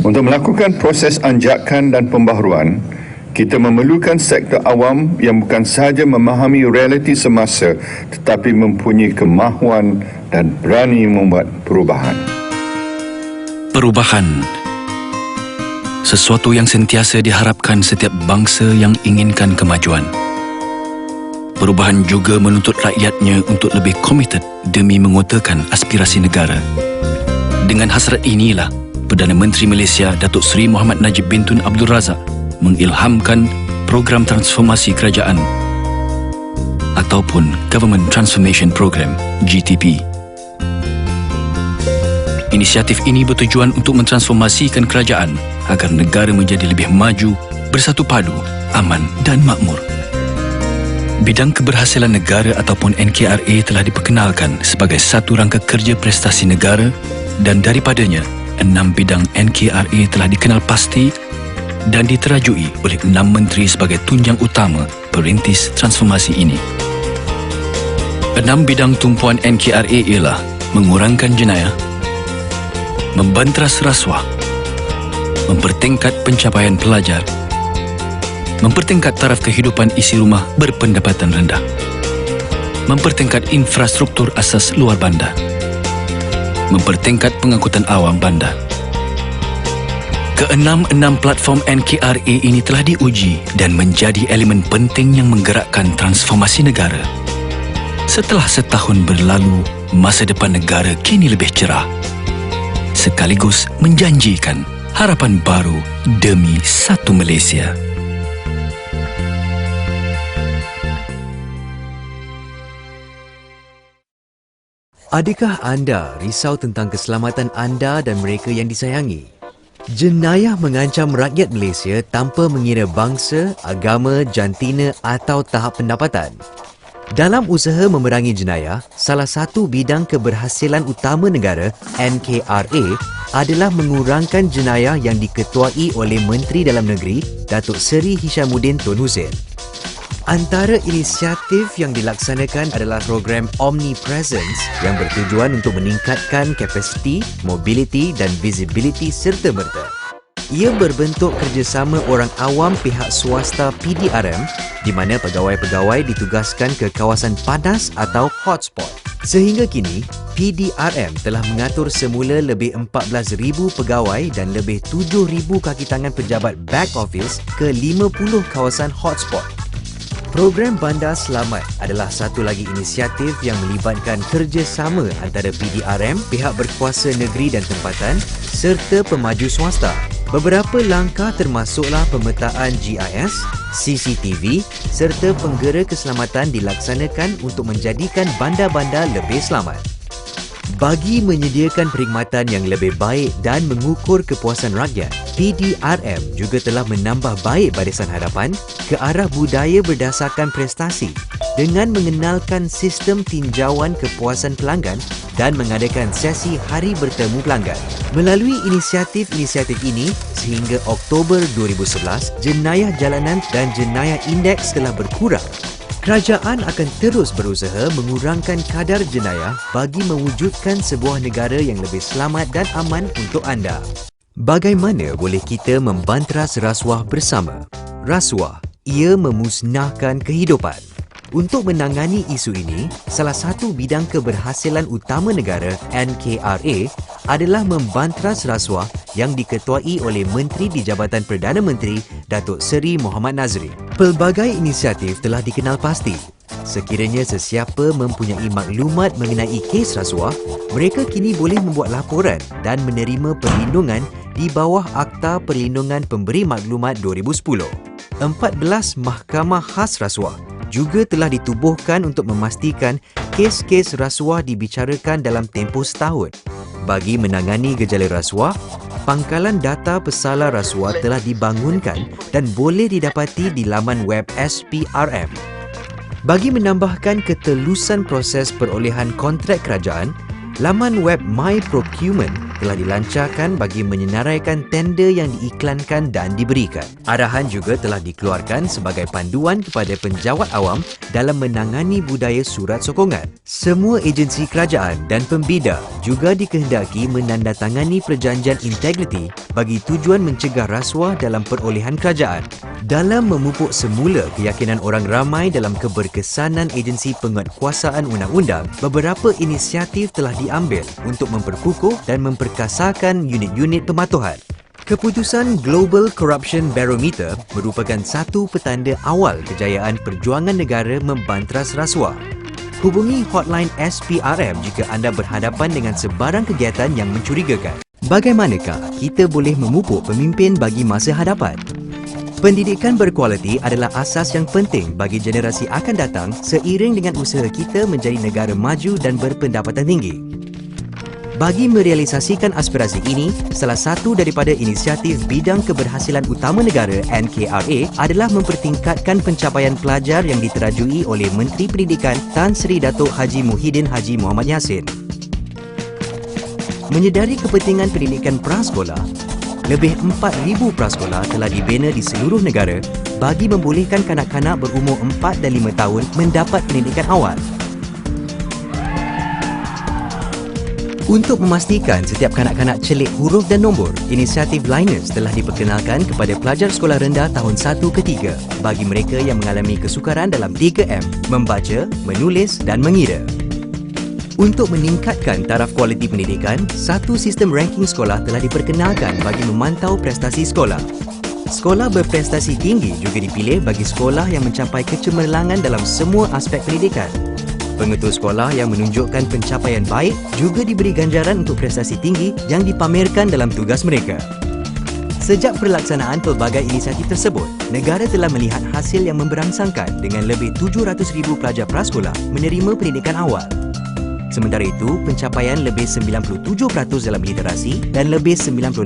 Untuk melakukan proses anjakan dan pembaharuan, kita memerlukan sektor awam yang bukan sahaja memahami realiti semasa tetapi mempunyai kemahuan dan berani membuat perubahan. Perubahan, sesuatu yang sentiasa diharapkan setiap bangsa yang inginkan kemajuan. Perubahan juga menuntut rakyatnya untuk lebih komited demi mengutarakan aspirasi negara. Dengan hasrat inilah, Perdana Menteri Malaysia Datuk Seri Muhammad Najib bin Tun Abdul Razak mengilhamkan program transformasi kerajaan ataupun Government Transformation Program, GTP. Inisiatif ini bertujuan untuk mentransformasikan kerajaan agar negara menjadi lebih maju, bersatu padu, aman dan makmur. Bidang keberhasilan negara ataupun NKRA telah diperkenalkan sebagai satu rangka kerja prestasi negara dan daripadanya, 6 bidang NKRA telah dikenal pasti dan diterajui oleh 6 menteri sebagai tunjang utama perintis transformasi ini. 6 bidang tumpuan NKRA ialah mengurangkan jenayah, membanteras rasuah, mempertingkat pencapaian pelajar, mempertingkat taraf kehidupan isi rumah berpendapatan rendah, mempertingkat infrastruktur asas luar bandar, mempertingkat pengangkutan awam bandar. Keenam-enam platform NKRA ini telah diuji dan menjadi elemen penting yang menggerakkan transformasi negara. Setelah setahun berlalu, masa depan negara kini lebih cerah, sekaligus menjanjikan harapan baru demi satu Malaysia. Adakah anda risau tentang keselamatan anda dan mereka yang disayangi? Jenayah mengancam rakyat Malaysia tanpa mengira bangsa, agama, jantina atau tahap pendapatan. Dalam usaha memerangi jenayah, salah satu bidang keberhasilan utama negara, NKRA, adalah mengurangkan jenayah yang diketuai oleh Menteri Dalam Negeri, Datuk Seri Hishamuddin Tun Hussein. Antara inisiatif yang dilaksanakan adalah program Omnipresence yang bertujuan untuk meningkatkan kapasiti, mobiliti dan visibility serta-merta. Ia berbentuk kerjasama orang awam pihak swasta PDRM di mana pegawai-pegawai ditugaskan ke kawasan panas atau hotspot. Sehingga kini, PDRM telah mengatur semula lebih 14,000 pegawai dan lebih 7,000 kaki tangan pejabat back office ke 50 kawasan hotspot. Program Bandar Selamat adalah satu lagi inisiatif yang melibatkan kerjasama antara PDRM, pihak berkuasa negeri dan tempatan serta pemaju swasta. Beberapa langkah termasuklah pemetaan GIS, CCTV serta penggera keselamatan dilaksanakan untuk menjadikan bandar-bandar lebih selamat. Bagi menyediakan perkhidmatan yang lebih baik dan mengukur kepuasan rakyat, PDRM juga telah menambah baik barisan hadapan ke arah budaya berdasarkan prestasi dengan mengenalkan sistem tinjauan kepuasan pelanggan dan mengadakan sesi hari bertemu pelanggan. Melalui inisiatif-inisiatif ini, sehingga Oktober 2011, jenayah jalanan dan jenayah indeks telah berkurang. Kerajaan akan terus berusaha mengurangkan kadar jenayah bagi mewujudkan sebuah negara yang lebih selamat dan aman untuk anda. Bagaimana boleh kita membanteras rasuah bersama? Rasuah, ia memusnahkan kehidupan. Untuk menangani isu ini, salah satu bidang keberhasilan utama negara, NKRA, adalah membanteras rasuah yang diketuai oleh Menteri di Jabatan Perdana Menteri, Datuk Seri Muhammad Nazri. Pelbagai inisiatif telah dikenal pasti. Sekiranya sesiapa mempunyai maklumat mengenai kes rasuah, mereka kini boleh membuat laporan dan menerima perlindungan di bawah Akta Perlindungan Pemberi Maklumat 2010. 14 Mahkamah Khas Rasuah juga telah ditubuhkan untuk memastikan kes-kes rasuah dibicarakan dalam tempoh setahun. Bagi menangani gejala rasuah, pangkalan data pesala rasuah telah dibangunkan dan boleh didapati di laman web SPRM. Bagi menambahkan ketelusan proses perolehan kontrak kerajaan, Laman web My Procurement telah dilancarkan bagi menyenaraikan tender yang diiklankan dan diberikan. Arahan juga telah dikeluarkan sebagai panduan kepada penjawat awam dalam menangani budaya surat sokongan. Semua agensi kerajaan dan pembida juga dikehendaki menandatangani perjanjian integriti bagi tujuan mencegah rasuah dalam perolehan kerajaan. Dalam memupuk semula keyakinan orang ramai dalam keberkesanan agensi penguatkuasaan undang-undang, beberapa inisiatif telah diambil untuk memperkukuh dan memperkasarkan unit-unit pematuhan. Keputusan Global Corruption Barometer merupakan satu petanda awal kejayaan perjuangan negara membantras rasuah. Hubungi hotline SPRM jika anda berhadapan dengan sebarang kegiatan yang mencurigakan. Bagaimanakah kita boleh memupuk pemimpin bagi masa hadapan? Pendidikan berkualiti adalah asas yang penting bagi generasi akan datang seiring dengan usaha kita menjadi negara maju dan berpendapatan tinggi. Bagi merealisasikan aspirasi ini, salah satu daripada inisiatif bidang keberhasilan utama negara NKRA adalah mempertingkatkan pencapaian pelajar yang diterajui oleh Menteri Pendidikan Tan Sri Datuk Haji Muhyiddin Haji Mohamad Yassin. Menyedari kepentingan pendidikan prasekolah, lebih 4,000 prasekolah telah dibina di seluruh negara bagi membolehkan kanak-kanak berumur 4 dan 5 tahun mendapat pendidikan awal. Untuk memastikan setiap kanak-kanak celik huruf dan nombor, inisiatif Liners telah diperkenalkan kepada pelajar sekolah rendah tahun 1 ke 3 bagi mereka yang mengalami kesukaran dalam 3M, membaca, menulis dan mengira. Untuk meningkatkan taraf kualiti pendidikan, satu sistem ranking sekolah telah diperkenalkan bagi memantau prestasi sekolah. Sekolah berprestasi tinggi juga dipilih bagi sekolah yang mencapai kecemerlangan dalam semua aspek pendidikan. Pengetua sekolah yang menunjukkan pencapaian baik juga diberi ganjaran untuk prestasi tinggi yang dipamerkan dalam tugas mereka. Sejak pelaksanaan pelbagai inisiatif tersebut, negara telah melihat hasil yang memberangsangkan dengan lebih 700,000 pelajar prasekolah menerima pendidikan awal. Sementara itu, pencapaian lebih 97% dalam literasi dan lebih 98%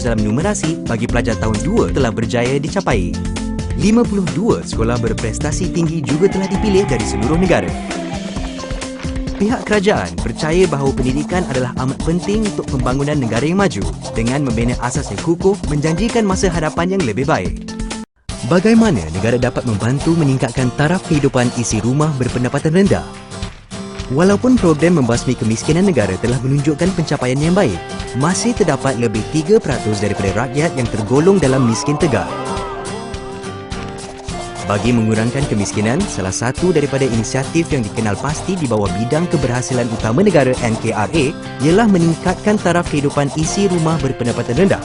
dalam numerasi bagi pelajar tahun 2 telah berjaya dicapai. 52 sekolah berprestasi tinggi juga telah dipilih dari seluruh negara. Pihak kerajaan percaya bahawa pendidikan adalah amat penting untuk pembangunan negara yang maju dengan membina asas yang kukuh menjanjikan masa hadapan yang lebih baik. Bagaimana negara dapat membantu meningkatkan taraf kehidupan isi rumah berpendapatan rendah? Walaupun program membasmi kemiskinan negara telah menunjukkan pencapaian yang baik, masih terdapat lebih 3% daripada rakyat yang tergolong dalam miskin tegar. Bagi mengurangkan kemiskinan, salah satu daripada inisiatif yang dikenal pasti di bawah bidang keberhasilan utama negara NKRA ialah meningkatkan taraf kehidupan isi rumah berpendapatan rendah.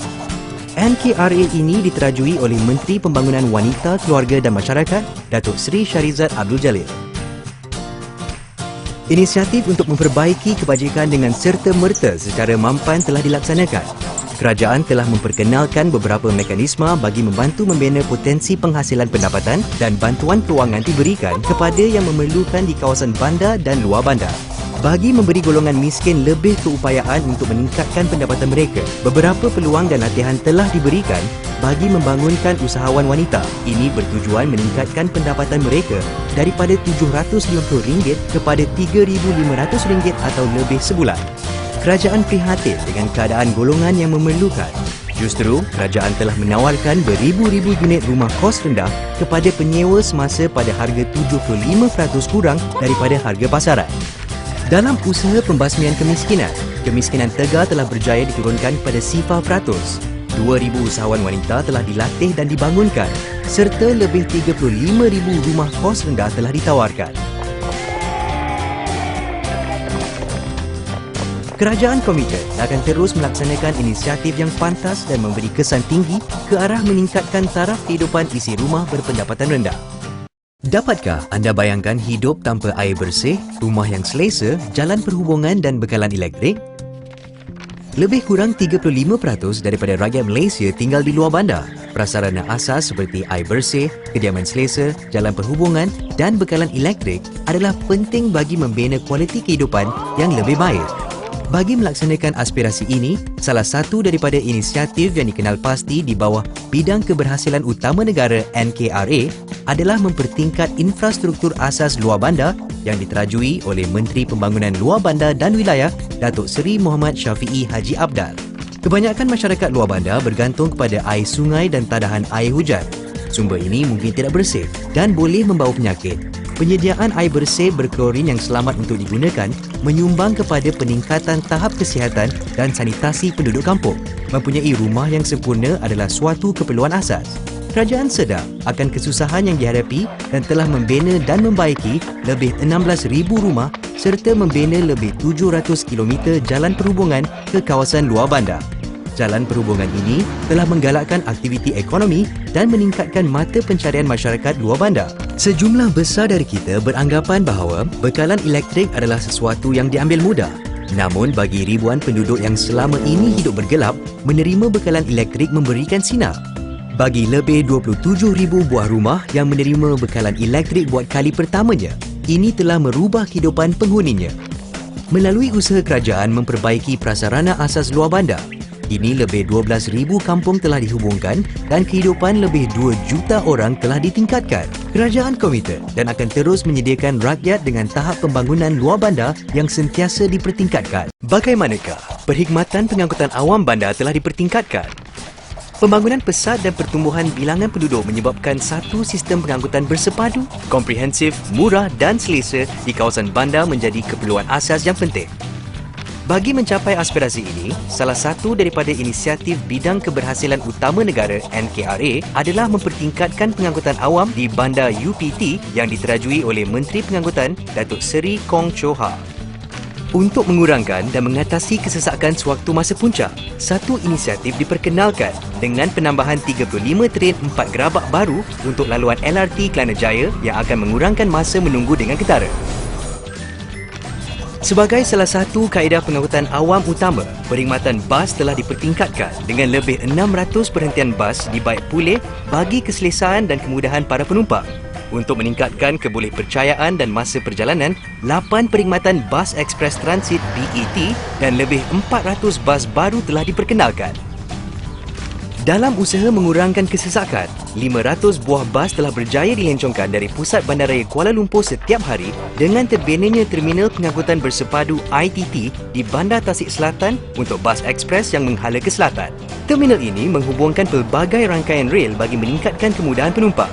NKRA ini diterajui oleh Menteri Pembangunan Wanita, Keluarga dan Masyarakat, Datuk Seri Syarizad Abdul Jalil. Inisiatif untuk memperbaiki kebajikan dengan serta-merta secara mampan telah dilaksanakan. Kerajaan telah memperkenalkan beberapa mekanisme bagi membantu membina potensi penghasilan pendapatan dan bantuan kewangan diberikan kepada yang memerlukan di kawasan bandar dan luar bandar. Bagi memberi golongan miskin lebih keupayaan untuk meningkatkan pendapatan mereka, beberapa peluang dan latihan telah diberikan bagi membangunkan usahawan wanita. Ini bertujuan meningkatkan pendapatan mereka daripada RM750 kepada RM3,500 atau lebih sebulan. Kerajaan prihatin dengan keadaan golongan yang memerlukan. Justru, kerajaan telah menawarkan beribu-ribu unit rumah kos rendah kepada penyewa semasa pada harga 75% kurang daripada harga pasaran. Dalam usaha pembasmian kemiskinan, kemiskinan tegar telah berjaya diturunkan pada 0%. 2,000 usahawan wanita telah dilatih dan dibangunkan serta lebih 35,000 rumah kos rendah telah ditawarkan. Kerajaan komited akan terus melaksanakan inisiatif yang pantas dan memberi kesan tinggi ke arah meningkatkan taraf kehidupan isi rumah berpendapatan rendah. Dapatkah anda bayangkan hidup tanpa air bersih, rumah yang selesa, jalan perhubungan dan bekalan elektrik? Lebih kurang 35% daripada rakyat Malaysia tinggal di luar bandar. Prasarana asas seperti air bersih, kediaman selesa, jalan perhubungan dan bekalan elektrik adalah penting bagi membina kualiti kehidupan yang lebih baik. Bagi melaksanakan aspirasi ini, salah satu daripada inisiatif yang dikenal pasti di bawah Bidang Keberhasilan Utama Negara NKRA adalah mempertingkat infrastruktur asas luar bandar yang diterajui oleh Menteri Pembangunan Luar Bandar dan Wilayah Datuk Seri Muhammad Syafiee Haji Abdal. Kebanyakan masyarakat luar bandar bergantung kepada air sungai dan tadahan air hujan. Sumber ini mungkin tidak bersih dan boleh membawa penyakit. Penyediaan air bersih berklorin yang selamat untuk digunakan menyumbang kepada peningkatan tahap kesihatan dan sanitasi penduduk kampung. Mempunyai rumah yang sempurna adalah suatu keperluan asas. Kerajaan sedar akan kesusahan yang dihadapi dan telah membina dan membaiki lebih 16,000 rumah serta membina lebih 700 km jalan perhubungan ke kawasan luar bandar. Jalan perhubungan ini telah menggalakkan aktiviti ekonomi dan meningkatkan mata pencarian masyarakat luar bandar. Sejumlah besar dari kita beranggapan bahawa bekalan elektrik adalah sesuatu yang diambil mudah. Namun bagi ribuan penduduk yang selama ini hidup bergelap, menerima bekalan elektrik memberikan sinar. Bagi lebih 27,000 buah rumah yang menerima bekalan elektrik buat kali pertamanya, ini telah merubah kehidupan penghuninya. Melalui usaha kerajaan memperbaiki prasarana asas luar bandar, kini lebih 12,000 kampung telah dihubungkan dan kehidupan lebih 2 juta orang telah ditingkatkan. Kerajaan komited dan akan terus menyediakan rakyat dengan tahap pembangunan luar bandar yang sentiasa dipertingkatkan. Bagaimanakah perkhidmatan pengangkutan awam bandar telah dipertingkatkan? Pembangunan pesat dan pertumbuhan bilangan penduduk menyebabkan satu sistem pengangkutan bersepadu, komprehensif, murah dan selesa di kawasan bandar menjadi keperluan asas yang penting. Bagi mencapai aspirasi ini, salah satu daripada inisiatif Bidang Keberhasilan Utama Negara NKRA adalah mempertingkatkan pengangkutan awam di Bandar UPT yang diterajui oleh Menteri Pengangkutan Datuk Seri Kong Chow Ha. Untuk mengurangkan dan mengatasi kesesakan sewaktu masa puncak, satu inisiatif diperkenalkan dengan penambahan 35 tren 4 gerabak baru untuk laluan LRT Kelana Jaya yang akan mengurangkan masa menunggu dengan ketara. Sebagai salah satu kaedah pengangkutan awam utama, perkhidmatan bas telah dipertingkatkan dengan lebih 600 perhentian bas dibaik pulih bagi keselesaan dan kemudahan para penumpang. Untuk meningkatkan kebolehpercayaan dan masa perjalanan, 8 perkhidmatan bas ekspres transit BET dan lebih 400 bas baru telah diperkenalkan. Dalam usaha mengurangkan kesesakan, 500 buah bas telah berjaya dilencongkan dari pusat bandaraya Kuala Lumpur setiap hari dengan terbinanya terminal pengangkutan bersepadu ITT di Bandar Tasik Selatan untuk bas ekspres yang menghala ke selatan. Terminal ini menghubungkan pelbagai rangkaian rel bagi meningkatkan kemudahan penumpang.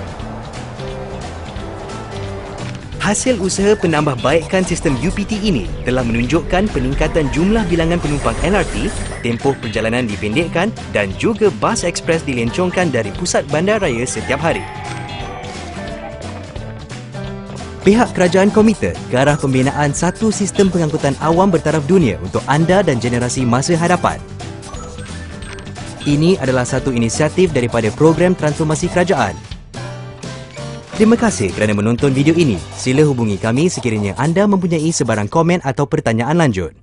Hasil usaha penambahbaikan sistem UPT ini telah menunjukkan peningkatan jumlah bilangan penumpang LRT, tempoh perjalanan dipendekkan dan juga bas ekspres dilencongkan dari pusat bandaraya setiap hari. Pihak kerajaan komited ke arah pembinaan satu sistem pengangkutan awam bertaraf dunia untuk anda dan generasi masa hadapan. Ini adalah satu inisiatif daripada program transformasi kerajaan. Terima kasih kerana menonton video ini. Sila hubungi kami sekiranya anda mempunyai sebarang komen atau pertanyaan lanjut.